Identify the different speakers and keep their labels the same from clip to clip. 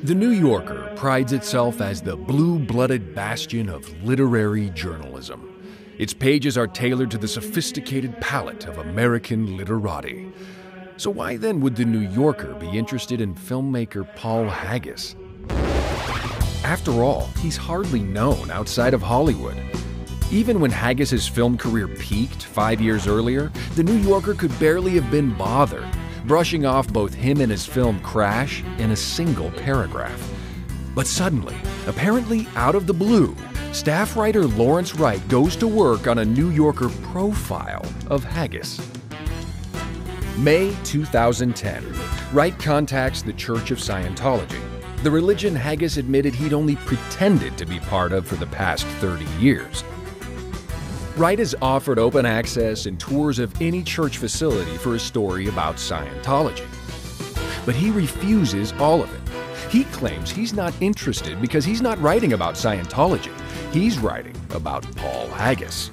Speaker 1: The New Yorker prides itself as the blue-blooded bastion of literary journalism. Its pages are tailored to the sophisticated palate of American literati. So why then would The New Yorker be interested in filmmaker Paul Haggis? After all, he's hardly known outside of Hollywood. Even when Haggis's film career peaked 5 years earlier, The New Yorker could barely have been bothered, brushing off both him and his film Crash in a single paragraph. But suddenly, apparently out of the blue, staff writer Lawrence Wright goes to work on a New Yorker profile of Haggis. May 2010, Wright contacts the Church of Scientology, the religion Haggis admitted he'd only pretended to be part of for the past 30 years. Wright is offered open access and tours of any church facility for a story about Scientology. But he refuses all of it. He claims he's not interested because he's not writing about Scientology. He's writing about Paul Haggis.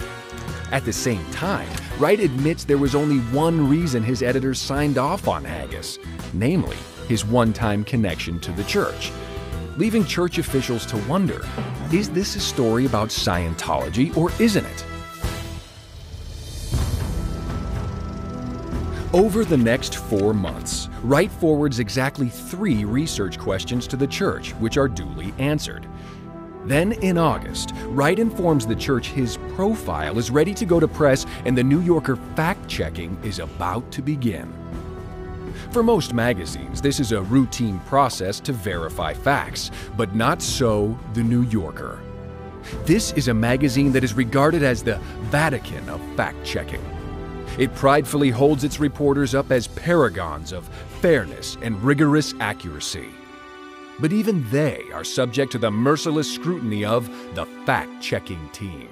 Speaker 1: At the same time, Wright admits there was only one reason his editors signed off on Haggis, namely his one-time connection to the church, leaving church officials to wonder, is this a story about Scientology or isn't it? Over the next 4 months, Wright forwards exactly 3 research questions to the church, which are duly answered. Then in August, Wright informs the church his profile is ready to go to press and the New Yorker fact-checking is about to begin. For most magazines, this is a routine process to verify facts, but not so The New Yorker. This is a magazine that is regarded as the Vatican of fact-checking. It pridefully holds its reporters up as paragons of fairness and rigorous accuracy. But even they are subject to the merciless scrutiny of the fact-checking team,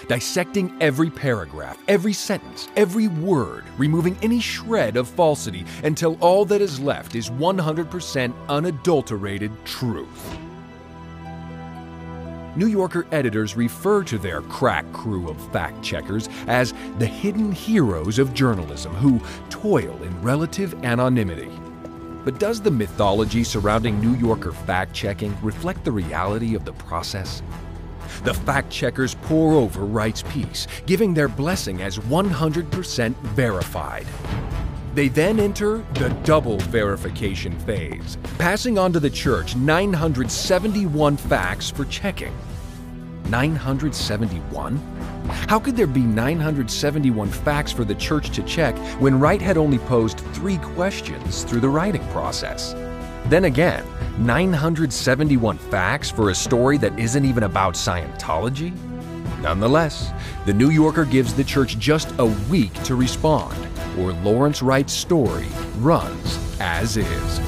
Speaker 1: dissecting every paragraph, every sentence, every word, removing any shred of falsity until all that is left is 100% unadulterated truth. New Yorker editors refer to their crack crew of fact-checkers as the hidden heroes of journalism who toil in relative anonymity. But does the mythology surrounding New Yorker fact-checking reflect the reality of the process? The fact-checkers pore over Wright's piece, giving their blessing as 100% verified. They then enter the double verification phase, passing on to the church 971 facts for checking. 971? How could there be 971 facts for the church to check when Wright had only posed 3 questions through the writing process? Then again, 971 facts for a story that isn't even about Scientology? Nonetheless, the New Yorker gives the church just a week to respond, or Lawrence Wright's story runs as is.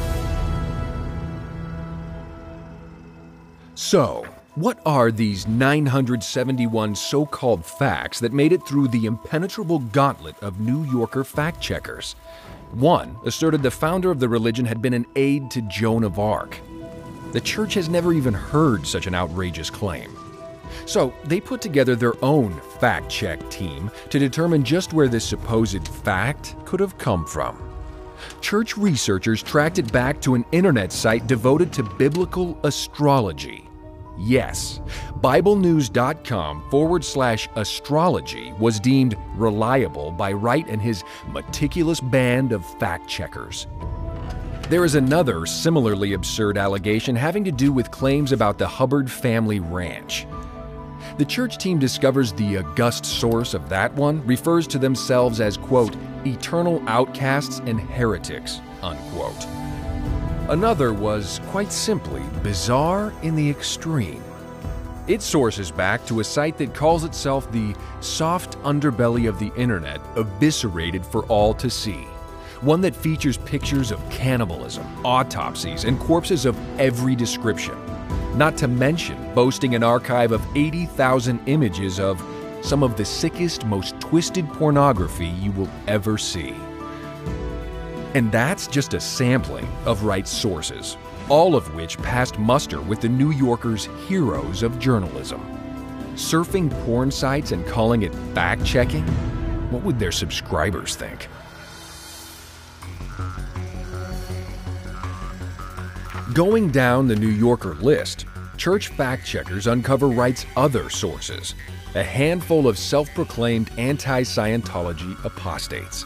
Speaker 1: So, what are these 971 so-called facts that made it through the impenetrable gauntlet of New Yorker fact-checkers? One asserted the founder of the religion had been an aide to Joan of Arc. The church has never even heard such an outrageous claim. So they put together their own fact-check team to determine just where this supposed fact could have come from. Church researchers tracked it back to an internet site devoted to biblical astrology. Yes, BibleNews.com/astrology was deemed reliable by Wright and his meticulous band of fact-checkers. There is another similarly absurd allegation having to do with claims about the Hubbard family ranch. The church team discovers the august source of that one refers to themselves as, quote, eternal outcasts and heretics, unquote. Another was, quite simply, bizarre in the extreme. It sources back to a site that calls itself the soft underbelly of the internet, eviscerated for all to see. One that features pictures of cannibalism, autopsies, and corpses of every description. Not to mention boasting an archive of 80,000 images of some of the sickest, most twisted pornography you will ever see. And that's just a sampling of Wright's sources, all of which passed muster with the New Yorker's heroes of journalism. Surfing porn sites and calling it fact-checking? What would their subscribers think? Going down the New Yorker list, church fact-checkers uncover Wright's other sources, a handful of self-proclaimed anti-Scientology apostates.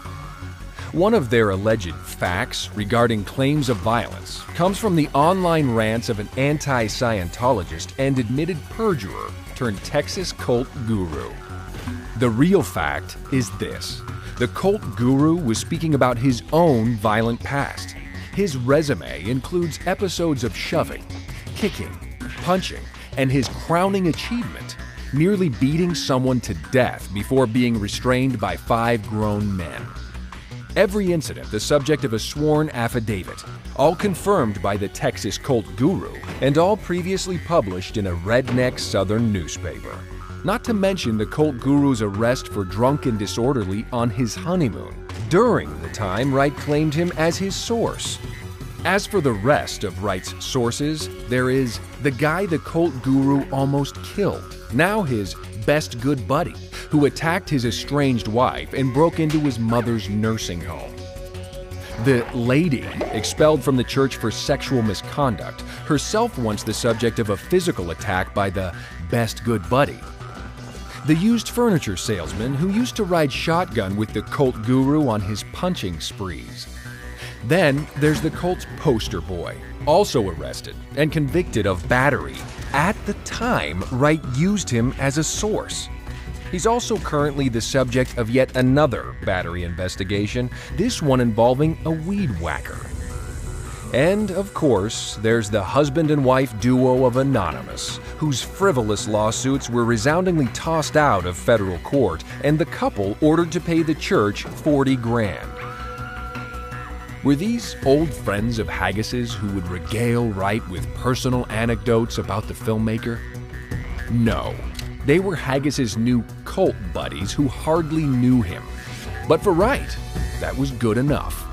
Speaker 1: One of their alleged facts regarding claims of violence comes from the online rants of an anti-Scientologist and admitted perjurer turned Texas cult guru. The real fact is this: the cult guru was speaking about his own violent past. His resume includes episodes of shoving, kicking, punching, and his crowning achievement, nearly beating someone to death before being restrained by 5 grown men. Every incident the subject of a sworn affidavit, all confirmed by the Texas cult guru, and all previously published in a redneck southern newspaper. Not to mention the cult guru's arrest for drunk and disorderly on his honeymoon, during the time Wright claimed him as his source. As for the rest of Wright's sources, there is the guy the cult guru almost killed, now his best good buddy, who attacked his estranged wife and broke into his mother's nursing home. The lady, expelled from the church for sexual misconduct, herself once the subject of a physical attack by the best good buddy. The used furniture salesman who used to ride shotgun with the cult guru on his punching sprees. Then there's the cult's poster boy, also arrested and convicted of battery. At the time, Wright used him as a source. He's also currently the subject of yet another battery investigation, this one involving a weed whacker. And, of course, there's the husband and wife duo of Anonymous, whose frivolous lawsuits were resoundingly tossed out of federal court, and the couple ordered to pay the church $40 grand. Were these old friends of Haggis's who would regale Wright with personal anecdotes about the filmmaker? No. They were Haggis's new cult buddies who hardly knew him. But for Wright, that was good enough.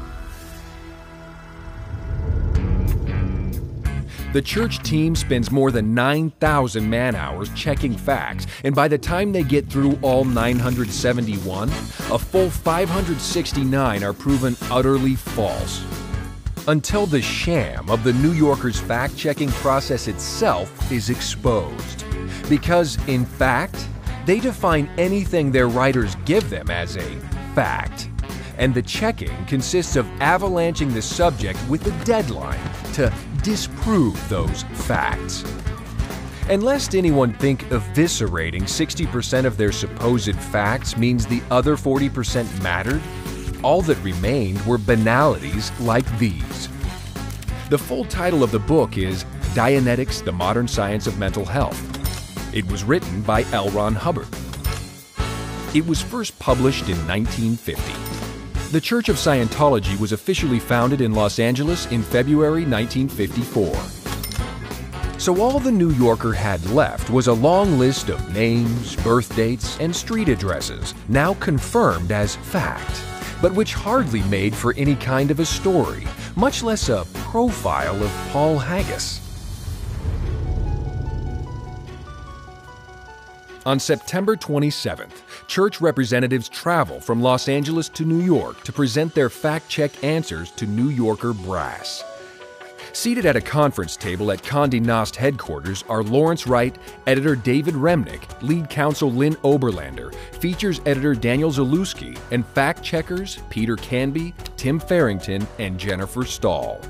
Speaker 1: The church team spends more than 9,000 man-hours checking facts, and by the time they get through all 971, a full 569 are proven utterly false. Until the sham of the New Yorker's fact-checking process itself is exposed. Because, in fact, they define anything their writers give them as a fact. And the checking consists of avalanching the subject with a deadline to disprove those facts. And lest anyone think eviscerating 60% of their supposed facts means the other 40% mattered, all that remained were banalities like these. The full title of the book is Dianetics: The Modern Science of Mental Health. It was written by L. Ron Hubbard. It was first published in 1950. The Church of Scientology was officially founded in Los Angeles in February 1954. So all the New Yorker had left was a long list of names, birth dates, and street addresses, now confirmed as fact, but which hardly made for any kind of a story, much less a profile of Paul Haggis. On September 27th, church representatives travel from Los Angeles to New York to present their fact-check answers to New Yorker brass. Seated at a conference table at Condé Nast headquarters are Lawrence Wright, editor David Remnick, lead counsel Lynn Oberlander, features editor Daniel Zalewski, and fact-checkers Peter Canby, Tim Farrington, and Jennifer Stahl.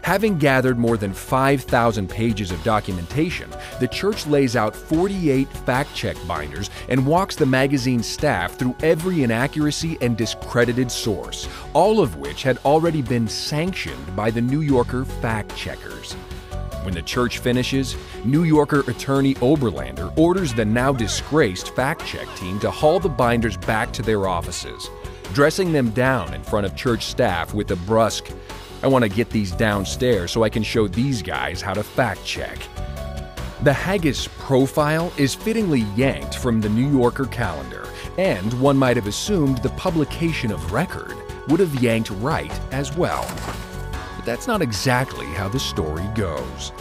Speaker 1: Having gathered more than 5,000 pages of documentation, the church lays out 48 fact-check binders and walks the magazine's staff through every inaccuracy and discredited source, all of which had already been sanctioned by the New Yorker fact-checkers. When the church finishes, New Yorker attorney Oberlander orders the now disgraced fact-check team to haul the binders back to their offices, dressing them down in front of church staff with a brusque, "I want to get these downstairs so I can show these guys how to fact-check." The Haggis profile is fittingly yanked from the New Yorker calendar, and one might have assumed the publication of record would have yanked Wright as well. But that's not exactly how the story goes.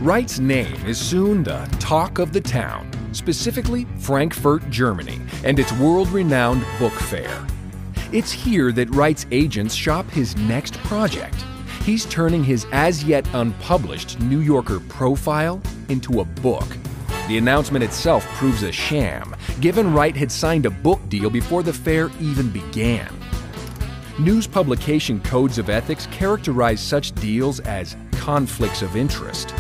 Speaker 1: Wright's name is soon the talk of the town, specifically Frankfurt, Germany, and its world-renowned book fair. It's here that Wright's agents shop his next project. He's turning his as-yet unpublished New Yorker profile into a book. The announcement itself proves a sham, given Wright had signed a book deal before the fair even began. News publication codes of ethics characterize such deals as conflicts of interest.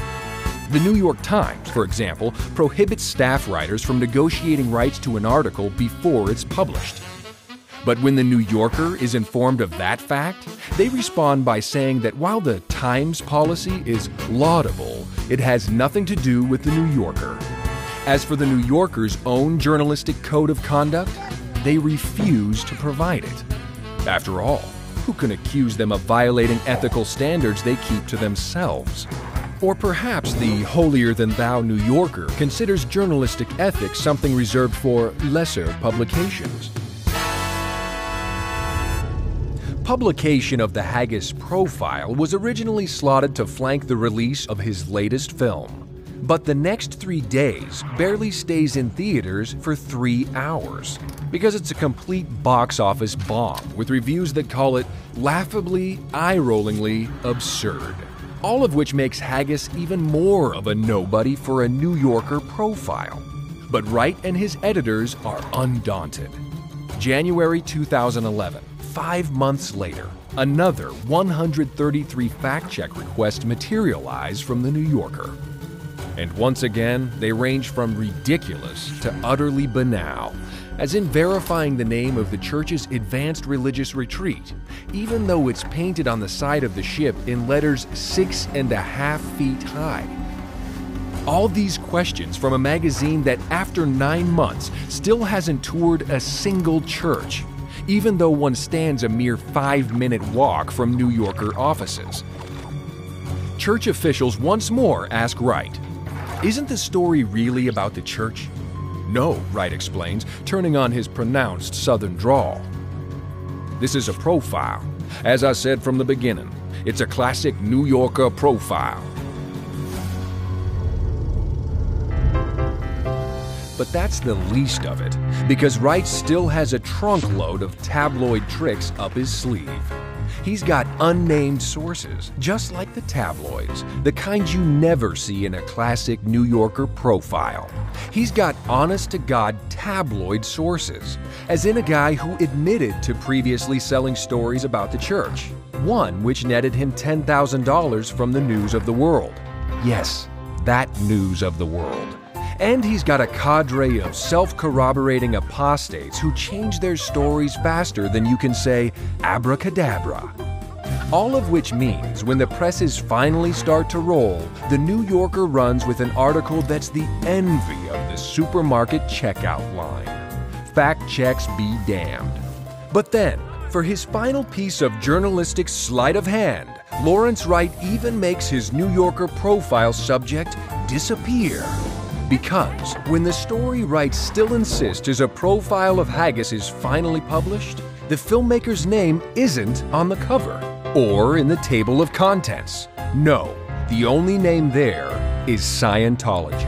Speaker 1: The New York Times, for example, prohibits staff writers from negotiating rights to an article before it's published. But when the New Yorker is informed of that fact, they respond by saying that while the Times policy is laudable, it has nothing to do with the New Yorker. As for the New Yorker's own journalistic code of conduct, they refuse to provide it. After all, who can accuse them of violating ethical standards they keep to themselves? Or perhaps the holier-than-thou New Yorker considers journalistic ethics something reserved for lesser publications. Publication of the Haggis profile was originally slotted to flank the release of his latest film. But the next 3 days barely stays in theaters for 3 hours, because it's a complete box office bomb with reviews that call it laughably, eye-rollingly absurd. All of which makes Haggis even more of a nobody for a New Yorker profile. But Wright and his editors are undaunted. January 2011, 5 months later, another 133 fact-check requests materialize from the New Yorker. And once again, they range from ridiculous to utterly banal, as in verifying the name of the church's advanced religious retreat, even though it's painted on the side of the ship in letters 6.5 feet high. All these questions from a magazine that after 9 months still hasn't toured a single church, even though one stands a mere 5-minute walk from New Yorker offices. Church officials once more ask Wright, "Isn't the story really about the church?" "No," Wright explains, turning on his pronounced Southern drawl. "This is a profile. As I said from the beginning, it's a classic New Yorker profile." But that's the least of it, because Wright still has a trunk load of tabloid tricks up his sleeve. He's got unnamed sources, just like the tabloids, the kind you never see in a classic New Yorker profile. He's got honest-to-God tabloid sources, as in a guy who admitted to previously selling stories about the church, one which netted him $10,000 from the News of the World. Yes, that News of the World. And he's got a cadre of self-corroborating apostates who change their stories faster than you can say abracadabra. All of which means when the presses finally start to roll, the New Yorker runs with an article that's the envy of the supermarket checkout line. Fact checks be damned. But then, for his final piece of journalistic sleight of hand, Lawrence Wright even makes his New Yorker profile subject disappear. Because when the story Wright still insists is a profile of Haggis is finally published, the filmmaker's name isn't on the cover or in the table of contents. No, the only name there is Scientology.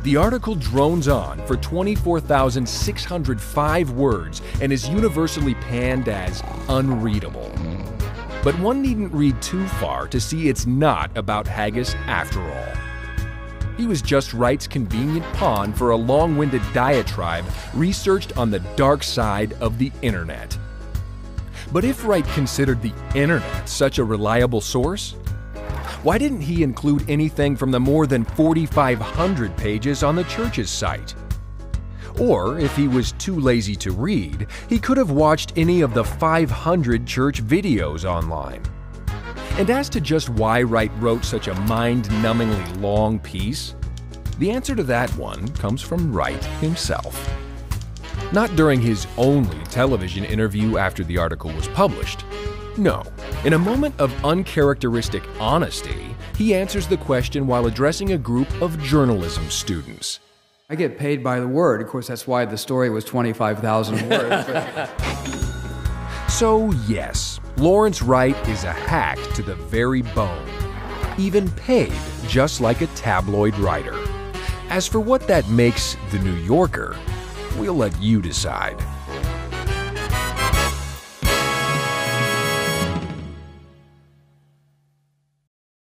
Speaker 1: The article drones on for 24,605 words and is universally panned as unreadable. But one needn't read too far to see it's not about Haggis after all. He was just Wright's convenient pawn for a long-winded diatribe researched on the dark side of the internet. But if Wright considered the internet such a reliable source, why didn't he include anything from the more than 4,500 pages on the church's site? Or, if he was too lazy to read, he could have watched any of the 500 church videos online. And as to just why Wright wrote such a mind-numbingly long piece, the answer to that one comes from Wright himself. Not during his only television interview after the article was published. No, in a moment of uncharacteristic honesty, he answers the question while addressing a group of journalism students.
Speaker 2: I get paid by the word. Of course, that's why the story was 25,000 words.
Speaker 1: So yes, Lawrence Wright is a hack to the very bone. Even paid just like a tabloid writer. As for what that makes The New Yorker, we'll let you decide.